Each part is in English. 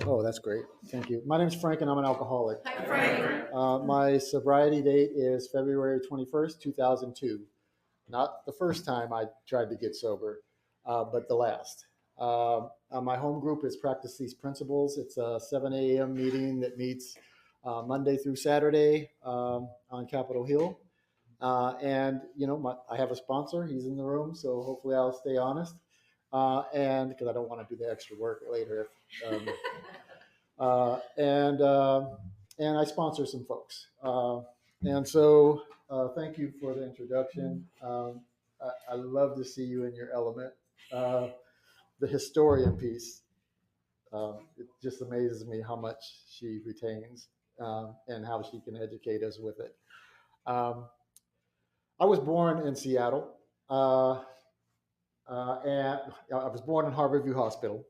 Oh, that's great. Thank you. My name's Frank, and I'm an alcoholic. Hi, Frank. My sobriety date is February 21st, 2002. Not the first time I tried to get sober, but the last. My home group has practiced these principles. It's a 7 a.m. meeting that meets Monday through Saturday on Capitol Hill. I have a sponsor. He's in the room, so hopefully I'll stay honest. And because I don't want to do the extra work later. Uh, and uh, and I sponsor some folks. Thank you for the introduction. I love to see you in your element. Uh, the historian piece, it just amazes me how much she retains and how she can educate us with it. Um, I was born in Seattle, and I was born in Harborview Hospital.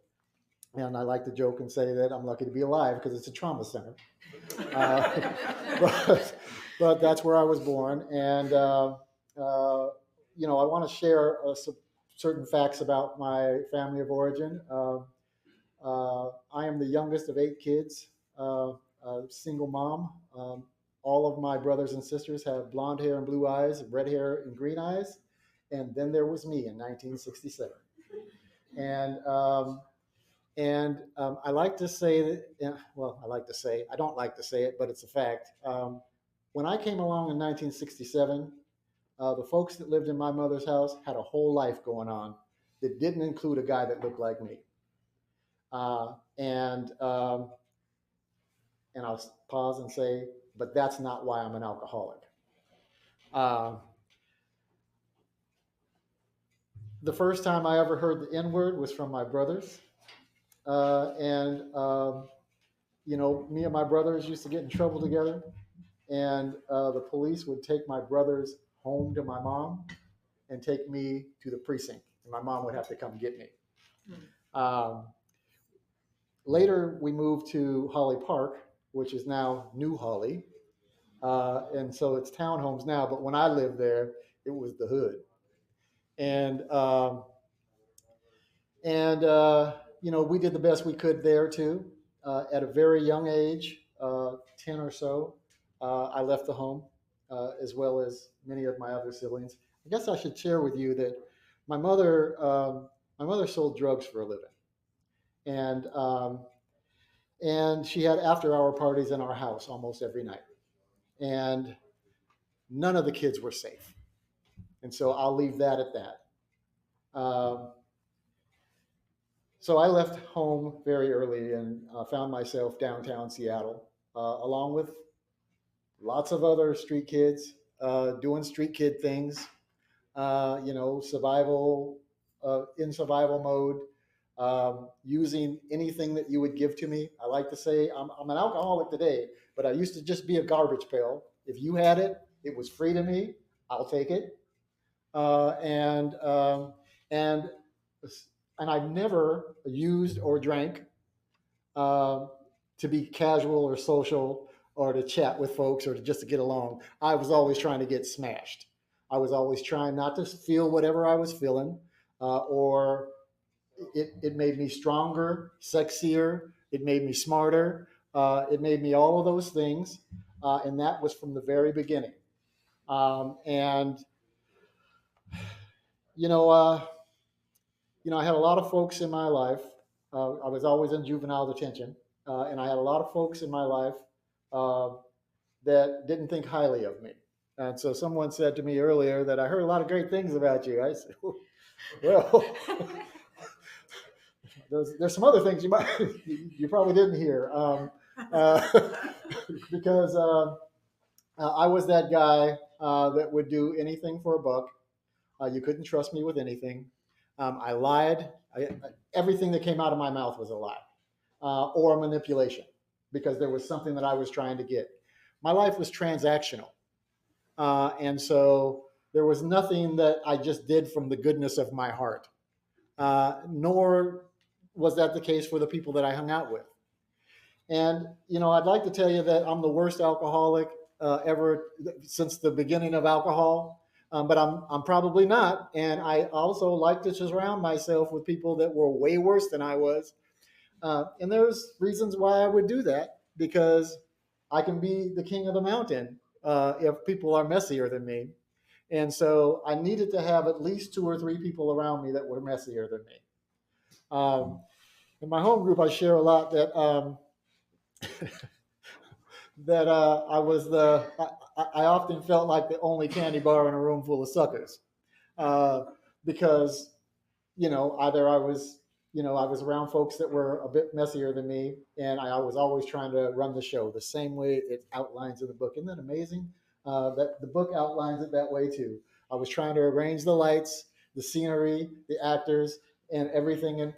And I like to joke and say that I'm lucky to be alive because it's a trauma center. Uh, but, but that's where I was born. I want to share some certain facts about my family of origin. I am the youngest of 8 kids, a single mom. All of my brothers and sisters have blonde hair and blue eyes, red hair and green eyes. And then there was me in 1967. And I like to say that, I like to say, I don't like to say it, but it's a fact. When I came along in 1967, the folks that lived in my mother's house had a whole life going on that didn't include a guy that looked like me. Uh, and um, and I'll pause and say, but that's not why I'm an alcoholic. Uh, the first time I ever heard the N word was from my brothers. Uh, and, um, Me and my brothers used to get in trouble together. And the police would take my brothers home to my mom and take me to the precinct. And my mom would have to come get me. Um, Later, we moved to Holly Park, which is now New Holly. And so it's townhomes now, but when I lived there, it was the hood. And, um, we did the best we could there too. At a very young age, 10 or so, I left the home, as well as many of my other siblings. I guess I should share with you that my mother, um, my mother sold drugs for a living, and she had after-hour parties in our house almost every night, and none of the kids were safe. And so I'll leave that at that. So I left home very early and found myself downtown Seattle, along with lots of other street kids doing street kid things. Survival in survival mode, using anything that you would give to me. I like to say I'm an alcoholic today, but I used to just be a garbage pail. If you had it, it was free to me. I'll take it. Uh, and um, and and I've never used or drank uh, to be casual or social or to chat with folks or to just to get along. I was always trying to get smashed. I was always trying not to feel whatever I was feeling, or it made me stronger, sexier, it made me smarter, it made me all of those things. And that was from the very beginning. And, you know, uh, I had a lot of folks in my life. I was always in juvenile detention, and I had a lot of folks in my life uh, that didn't think highly of me. And so someone said to me earlier that I heard a lot of great things about you. I said, well, there's some other things you probably didn't hear, uh, because I was that guy that would do anything for a buck. You couldn't trust me with anything. I lied. Everything that came out of my mouth was a lie or a manipulation because there was something that I was trying to get. My life was transactional. And so there was nothing that I just did from the goodness of my heart, nor was that the case for the people that I hung out with. And, I'd like to tell you that I'm the worst alcoholic ever since the beginning of alcohol. But I'm probably not. And I also like to surround myself with people that were way worse than I was. And there's reasons why I would do that, because I can be the king of the mountain if people are messier than me. And so I needed to have at least 2 or 3 people around me that were messier than me. In my home group, I share a lot that I was I often felt like the only candy bar in a room full of suckers, because either I was around folks that were a bit messier than me, and I was always trying to run the show the same way it outlines in the book. Isn't that amazing? That the book outlines it that way too. I was trying to arrange the lights, the scenery, the actors, and everything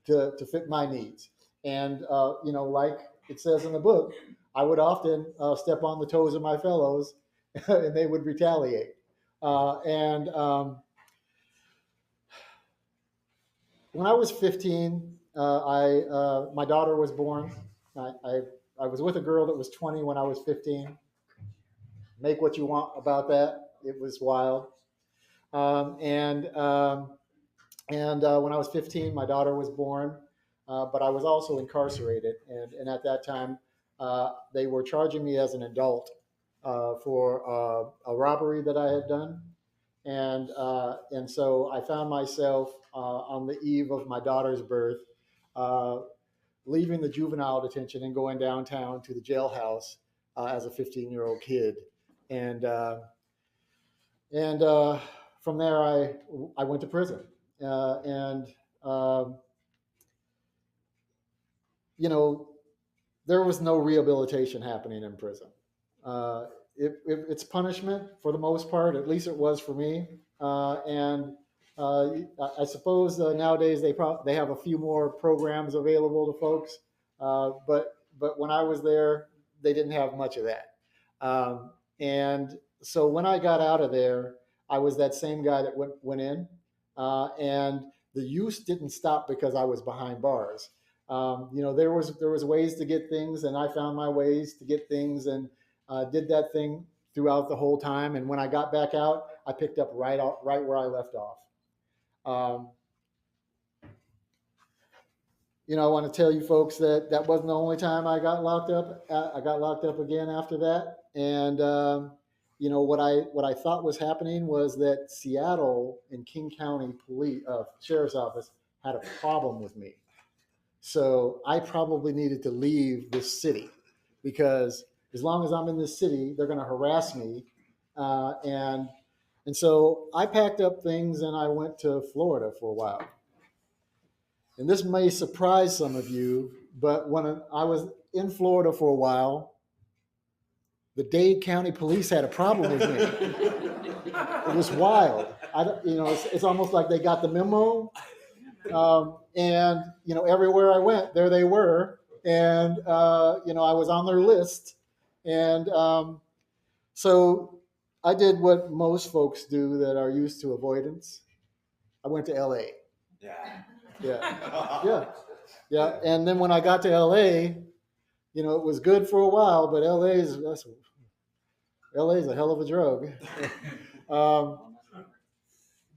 to fit my needs. And like it says in the book, I would often step on the toes of my fellows, and they would retaliate. And When I was 15, my daughter was born. I was with a girl that was 20 when I was 15. Make what you want about that. It was wild. Um, and um, when I was 15, my daughter was born, but I was also incarcerated. And at that time, they were charging me as an adult for a robbery that I had done. And so I found myself on the eve of my daughter's birth, uh, leaving the juvenile detention and going downtown to the jailhouse as a 15-year-old kid. And and From there, I went to prison. And um, you know, there was no rehabilitation happening in prison. Uh, it's punishment for the most part. At least it was for me. And I suppose nowadays they have a few more programs available to folks. But when I was there, they didn't have much of that. And so when I got out of there, I was that same guy that went in, and the use didn't stop because I was behind bars. There was ways to get things, and I found my ways to get things, and did that thing throughout the whole time. And when I got back out, I picked up right where I left off. Um, I want to tell you folks that that wasn't the only time I got locked up. I got locked up again after that, and what I thought was happening was that Seattle and King County Police Sheriff's Office had a problem with me. So I probably needed to leave this city, because as long as I'm in this city, they're going to harass me. And so I packed up things and I went to Florida for a while. And this may surprise some of you, but when I was in Florida for a while, the Dade County Police had a problem with me. It was wild. It's almost like they got the memo. And everywhere I went, there they were. And I was on their list. And so I did what most folks do that are used to avoidance. I went to LA. Yeah. Yeah. And then when I got to LA, it was good for a while, but LA's a hell of a drug.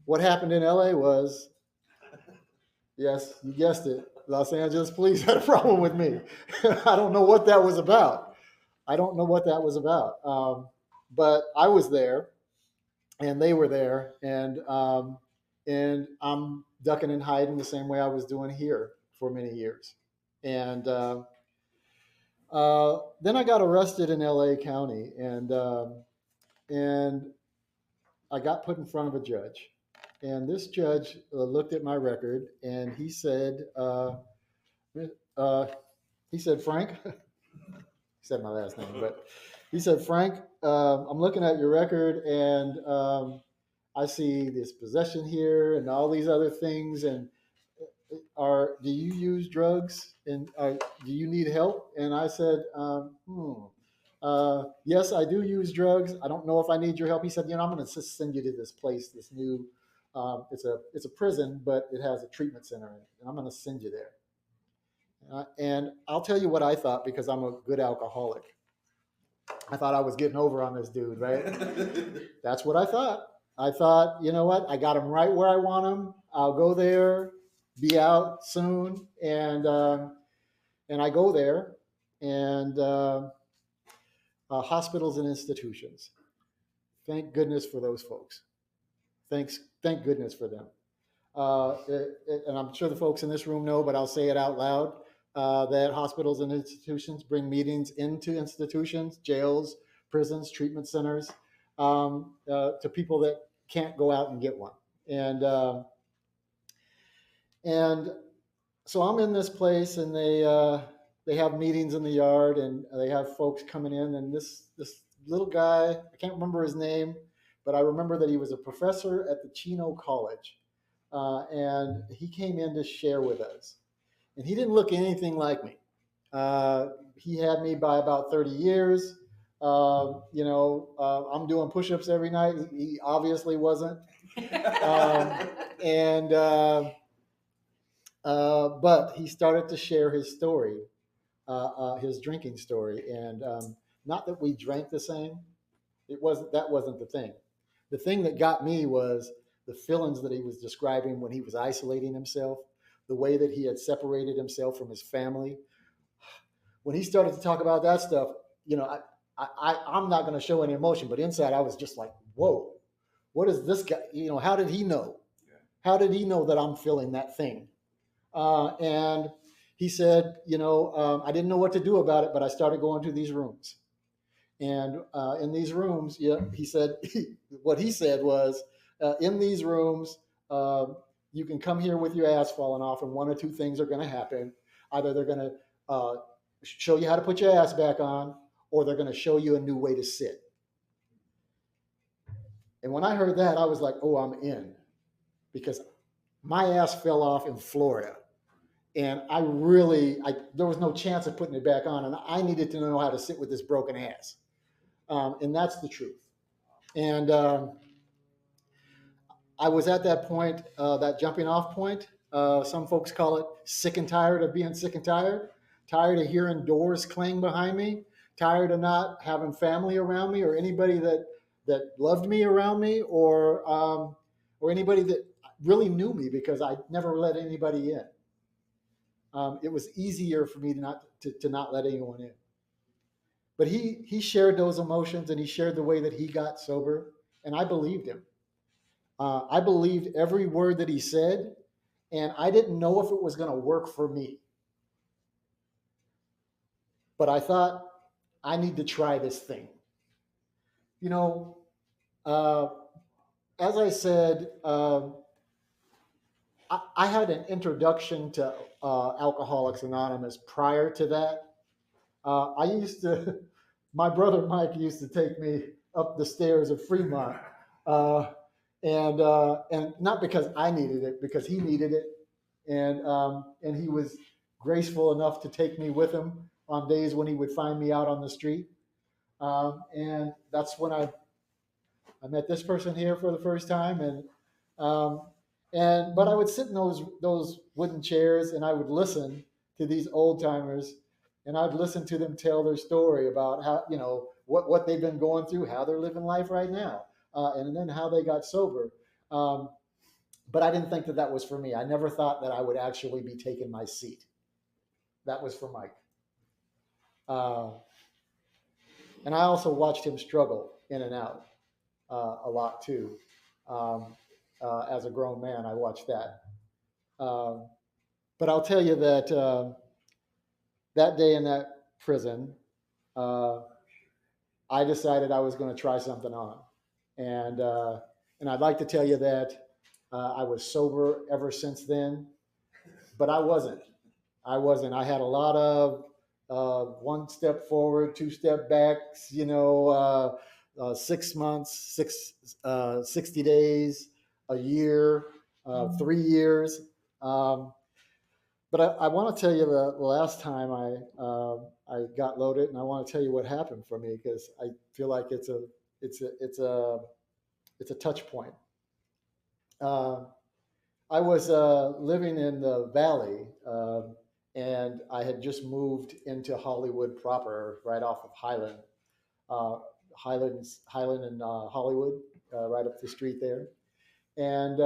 What happened in LA was, yes, you guessed it, Los Angeles police had a problem with me. I don't know what that was about. But I was there, and they were there, and I'm ducking and hiding the same way I was doing here for many years. And then I got arrested in LA County, and I got put in front of a judge. And this judge looked at my record, and he said, Frank, he said my last name, but he said, Frank, I'm looking at your record, and I see this possession here and all these other things. And do you use drugs? And do you need help? And I said, yes, I do use drugs. I don't know if I need your help. He said, I'm going to send you to this place, this new, it's a prison, but it has a treatment center in it, and I'm going to send you there. And I'll tell you what I thought, because I'm a good alcoholic. I thought I was getting over on this dude, right? That's what I thought. I thought, you know what? I got him right where I want him. I'll go there, be out soon, and And I go there, and hospitals and institutions. Thank goodness for those folks. Thank goodness for them. And I'm sure the folks in this room know, but I'll say it out loud, that hospitals and institutions bring meetings into institutions, jails, prisons, treatment centers, to people that can't go out and get one. And so I'm in this place, and they have meetings in the yard, and they have folks coming in, and this little guy, I can't remember his name, but I remember that he was a professor at the Chino College, and he came in to share with us, and he didn't look anything like me. He had me by about 30 years. I'm doing push-ups every night. He obviously wasn't. And but he started to share his story, his drinking story, and not that we drank the same. That wasn't the thing. The thing that got me was the feelings that he was describing when he was isolating himself, the way that he had separated himself from his family. When he started to talk about that stuff, I'm not going to show any emotion, but inside I was just like, whoa, what is this guy? How did he know? How did he know that I'm feeling that thing? And he said, I didn't know what to do about it, but I started going to these rooms. And in these rooms, he said, what he said was, in these rooms, you can come here with your ass falling off, and one or two things are going to happen. Either they're going to show you how to put your ass back on, or they're going to show you a new way to sit. And when I heard that, I was like, oh, I'm in. Because my ass fell off in Florida. And there was no chance of putting it back on. And I needed to know how to sit with this broken ass. And that's the truth. And I was at that point, that jumping off point. Some folks call it sick and tired of being sick and tired of hearing doors clang behind me, tired of not having family around me or anybody that loved me around me, or anybody that really knew me, because I never let anybody in. It was easier for me to not let anyone in. But he shared those emotions, and he shared the way that he got sober, and I believed him. I believed every word that he said, and I didn't know if it was going to work for me. But I thought, I need to try this thing. As I said, I had an introduction to Alcoholics Anonymous prior to that. My brother Mike used to take me up the stairs of Fremont, and not because I needed it, because he needed it, and he was graceful enough to take me with him on days when he would find me out on the street, and that's when I met this person here for the first time, but I would sit in those wooden chairs, and I would listen to these old timers, and I'd listen to them tell their story about how, what they've been going through, how they're living life right now, and then how they got sober. But I didn't think that was for me. I never thought that I would actually be taking my seat. That was for Mike. And I also watched him struggle in and out a lot too. As a grown man, I watched that. But I'll tell you that that day in that prison, I decided I was going to try something on, and I'd like to tell you that I was sober ever since then, but I wasn't. I had a lot of one step forward, two step back. 6 months, 60 days, a year, 3 years. But I want to tell you the last time I got loaded, and I want to tell you what happened for me, because I feel like it's a touch point. I was living in the Valley, and I had just moved into Hollywood proper, right off of Highland, and Hollywood, right up the street there, and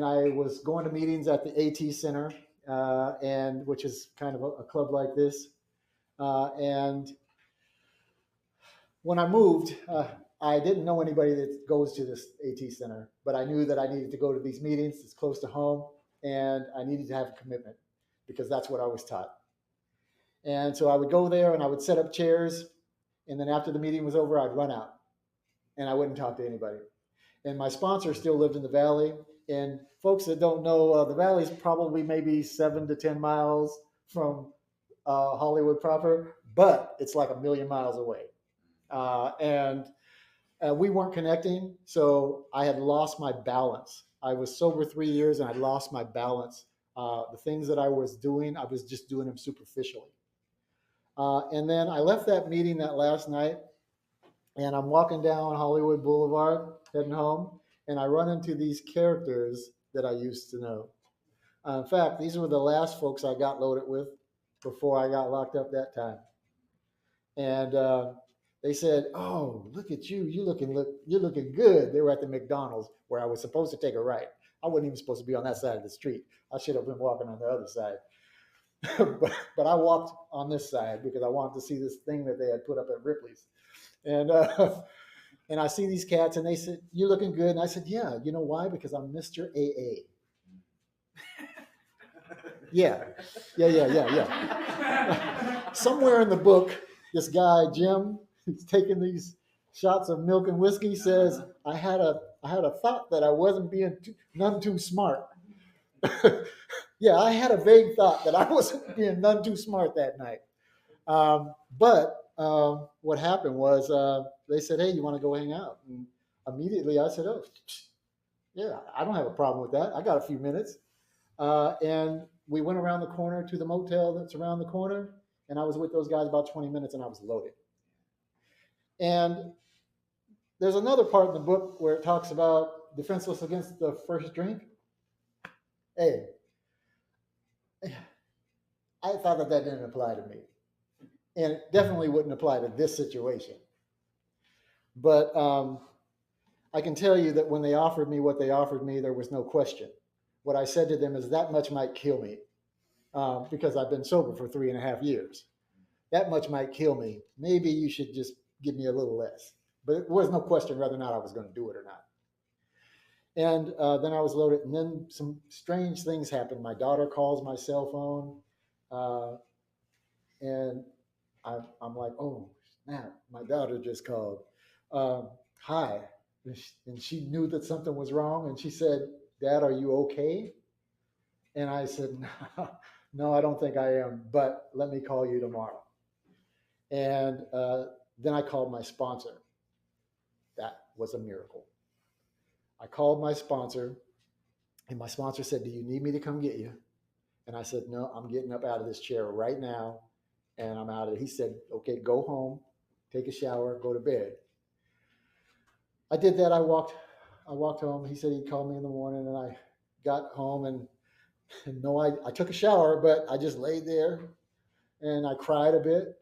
I was going to meetings at the AT Center, and which is kind of a club like this. And when I moved, I didn't know anybody that goes to this AT center, but I knew that I needed to go to these meetings. It's close to home, and I needed to have a commitment because that's what I was taught. And so I would go there and I would set up chairs, and then after the meeting was over, I'd run out and I wouldn't talk to anybody. And my sponsor still lived in the valley. And folks that don't know, the valley is probably maybe 7 to 10 miles from Hollywood proper, but it's like a million miles away. And we weren't connecting, so I had lost my balance. I was sober 3 years and I lost my balance. The things that I was doing, I was just doing them superficially. And then I left that meeting that last night, and I'm walking down Hollywood Boulevard, heading home, and I run into these characters that I used to know. In fact, these were the last folks I got loaded with before I got locked up that time. And they said, "Oh, look at you! You're looking good." They were at the McDonald's where I was supposed to take a right. I wasn't even supposed to be on that side of the street. I should have been walking on the other side. but I walked on this side because I wanted to see this thing that they had put up at Ripley's. And and I see these cats, and they said, "You're looking good." And I said, "Yeah, you know why? Because I'm Mr. AA." Yeah. Somewhere in the book, this guy Jim, who's taking these shots of milk and whiskey, says, "I had a thought that I wasn't being none too smart." Yeah, I had a vague thought that I wasn't being none too smart that night. But what happened was they said, "Hey, you want to go hang out?" And immediately I said, "Oh, yeah, I don't have a problem with that. I got a few minutes." And we went around the corner to the motel that's around the corner, and I was with those guys about 20 minutes, and I was loaded. And there's another part in the book where it talks about defenseless against the first drink. Hey, I thought that didn't apply to me. And it definitely wouldn't apply to this situation. But I can tell you that when they offered me what they offered me, there was no question. What I said to them is that much might kill me because I've been sober for 3.5 years. That much might kill me. Maybe you should just give me a little less. But there was no question whether or not I was going to do it or not. And then I was loaded, and then some strange things happened. My daughter calls my cell phone, and I'm like, "Oh, snap, my daughter just called. Hi." And she knew that something was wrong, and she said, "Dad, are you okay?" And I said, "No, no, I don't think I am, but let me call you tomorrow." And then I called my sponsor. That was a miracle. I called my sponsor, and my sponsor said, "Do you need me to come get you?" And I said, "No, I'm getting up out of this chair right now, and I'm out of it." He said, "Okay, go home, take a shower, go to bed." I did that. I walked home. He said he'd call me in the morning, and I got home, and no, I took a shower, but I just laid there and I cried a bit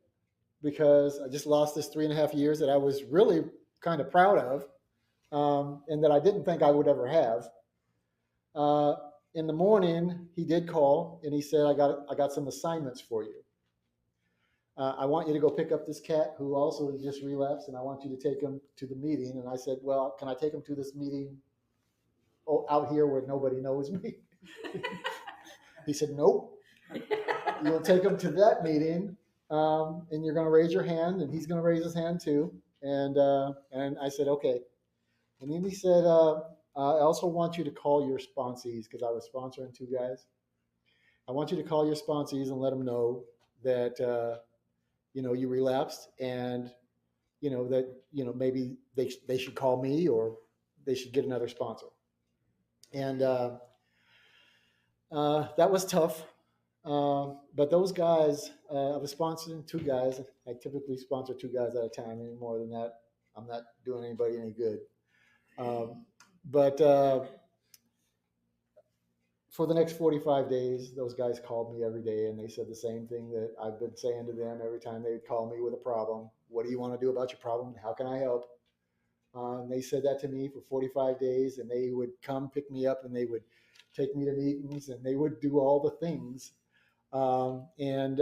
because I just lost this 3.5 years that I was really kind of proud of, and that I didn't think I would ever have. Uh, in the morning, he did call and he said, I got some assignments for you. I want you to go pick up this cat who also just relapsed, and I want you to take him to the meeting." And I said, "Well, can I take him to this meeting out here where nobody knows me?" He said, "Nope. You'll take him to that meeting, and you're going to raise your hand, and he's going to raise his hand too." And I said, "Okay." And then he said, "I also want you to call your sponsees," because I was sponsoring 2 guys. "I want you to call your sponsees and let them know that you relapsed, and that maybe they should call me, or they should get another sponsor." And that was tough. But those guys, I was sponsoring 2 guys. I typically sponsor 2 guys at a time. Any more than that, I'm not doing anybody any good. But for the next 45 days, those guys called me every day, and they said the same thing that I've been saying to them every time they would call me with a problem. "What do you want to do about your problem? How can I help?" And they said that to me for 45 days, and they would come pick me up, and they would take me to meetings, and they would do all the things. And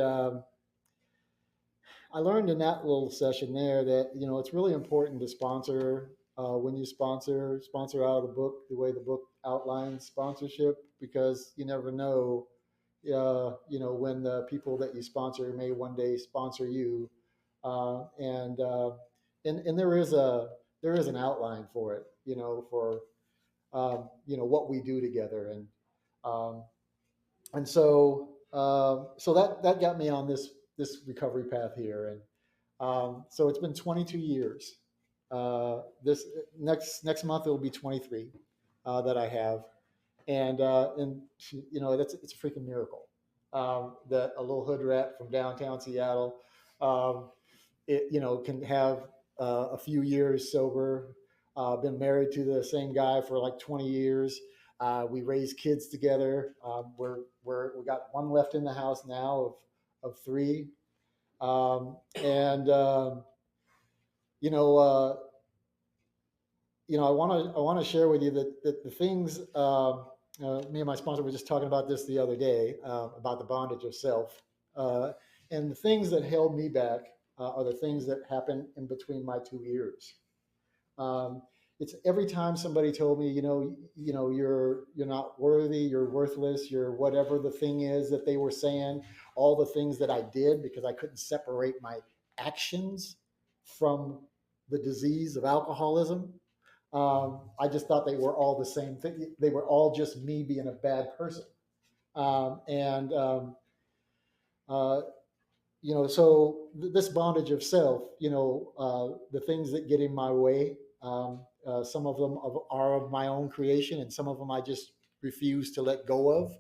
I learned in that little session there that it's really important to sponsor when you sponsor out of the book the way the book outlines sponsorship, because you never know when the people that you sponsor may one day sponsor you, and there is an outline for it, for what we do together, um, and so that got me on this recovery path here, and so it's been 22 years. This next month it will be 23 that I have, and it's a freaking miracle that a little hood rat from downtown Seattle, um, can have a few years sober. Been married to the same guy for like 20 years. We raise kids together. We got one left in the house now of three, and you know. I want to share with you that the things me and my sponsor were just talking about this the other day about the bondage of self, and the things that held me back are the things that happened in between my 2 ears. Um, it's every time somebody told me, you're not worthy, you're worthless, you're whatever the thing is that they were saying, all the things that I did because I couldn't separate my actions from the disease of alcoholism. I just thought they were all the same thing. They were all just me being a bad person. And uh, so this bondage of self, the things that get in my way, some of them are of my own creation, and some of them I just refuse to let go of.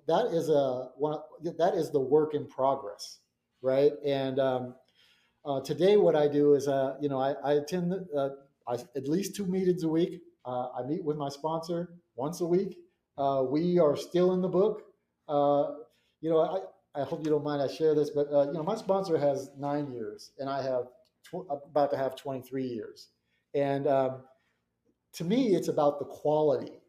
That is the work in progress, right? And today, what I do is, I attend at least 2 meetings a week. I meet with my sponsor once a week. We are still in the book. Uh, I hope you don't mind I share this, but my sponsor has 9 years, and I have about to have 23 years. And to me, it's about the quality.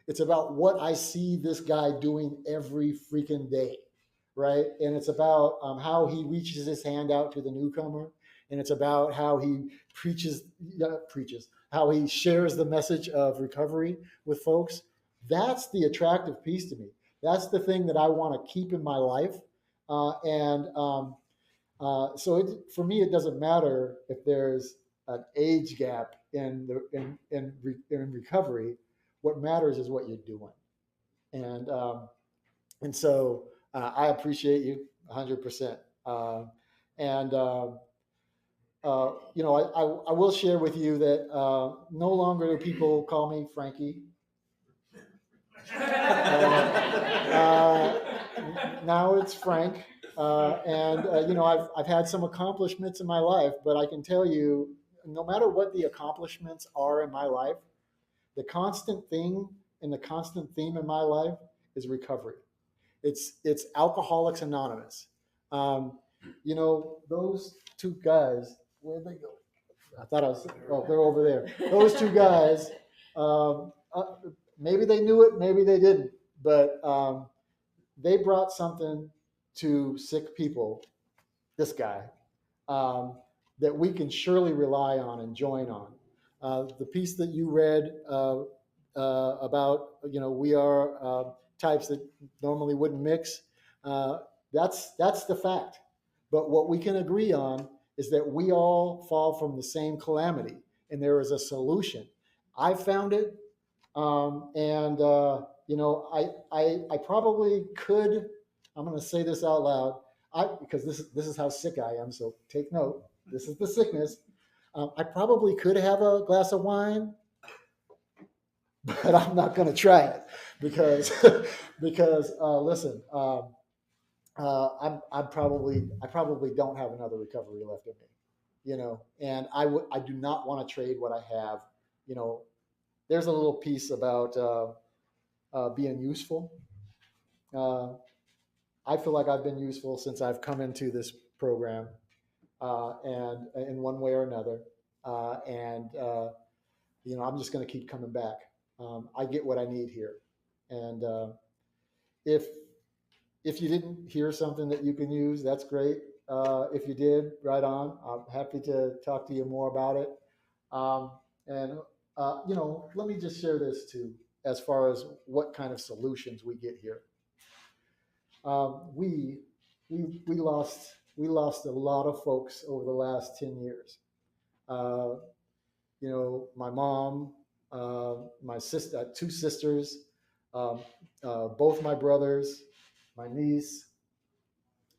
It's about what I see this guy doing every freaking day, right? And it's about how he reaches his hand out to the newcomer, and it's about how he how he shares the message of recovery with folks. That's the attractive piece to me. That's the thing that I want to keep in my life, for me, it doesn't matter if there's an age gap in recovery. What matters is what you're doing, and so I appreciate you 100%. And I will share with you that no longer do people call me Frankie. Now it's Frank. I've had some accomplishments in my life, but I can tell you, no matter what the accomplishments are in my life, the constant thing and the constant theme in my life is recovery. It's Alcoholics Anonymous. Those two guys, where'd they go? I thought I was, oh, they're over there. Those two guys, maybe they knew it, maybe they didn't, but they brought something to sick people, this guy, that we can surely rely on and join on. The piece that you read about, we are types that normally wouldn't mix, that's the fact. But what we can agree on is that we all fall from the same calamity, and there is a solution. I found it, I probably could. I'm going to say this out loud, because this is how sick I am. So take note. This is the sickness. I probably could have a glass of wine, but I'm not going to try it because listen. I probably don't have another recovery left in me, and I do not want to trade what I have. There's a little piece about being useful. I feel like I've been useful since I've come into this program, and in one way or another, I'm just going to keep coming back. I get what I need here. And if if you didn't hear something that you can use, that's great. If you did, right on. I'm happy to talk to you more about it. Um, and let me just share this too, as far as what kind of solutions we get here. We lost a lot of folks over the last 10 years. Uh, my mom, my sister, two sisters, um, both my brothers, my niece,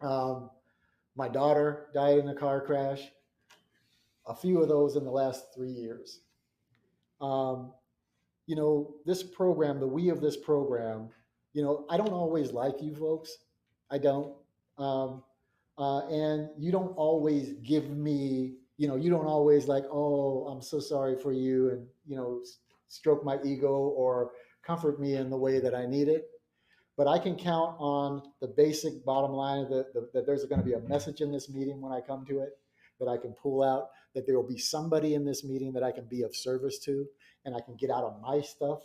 um, my daughter died in a car crash. A few of those in the last 3 years. Um, this program, the we of this program, I don't always like you folks. I don't. Um, and you don't always give me, you don't always like, oh, I'm so sorry for you, and, stroke my ego or comfort me in the way that I need it. But I can count on the basic bottom line that there's going to be a message in this meeting when I come to it that I can pull out, that there will be somebody in this meeting that I can be of service to, and I can get out of my stuff.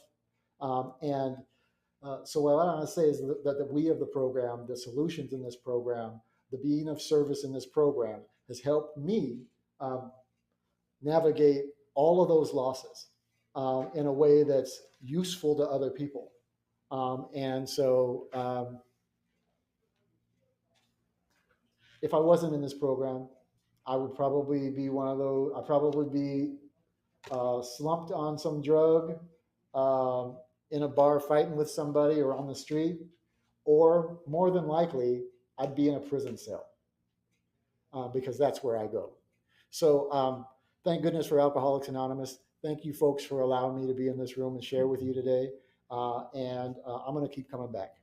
So what I want to say is that the we of the program, the solutions in this program, the being of service in this program has helped me navigate all of those losses in a way that's useful to other people. And so if I wasn't in this program, I would probably be one of those, I'd probably be slumped on some drug, in a bar fighting with somebody or on the street, or more than likely, I'd be in a prison cell because that's where I go. So thank goodness for Alcoholics Anonymous. Thank you folks for allowing me to be in this room and share with you today. And I'm going to keep coming back.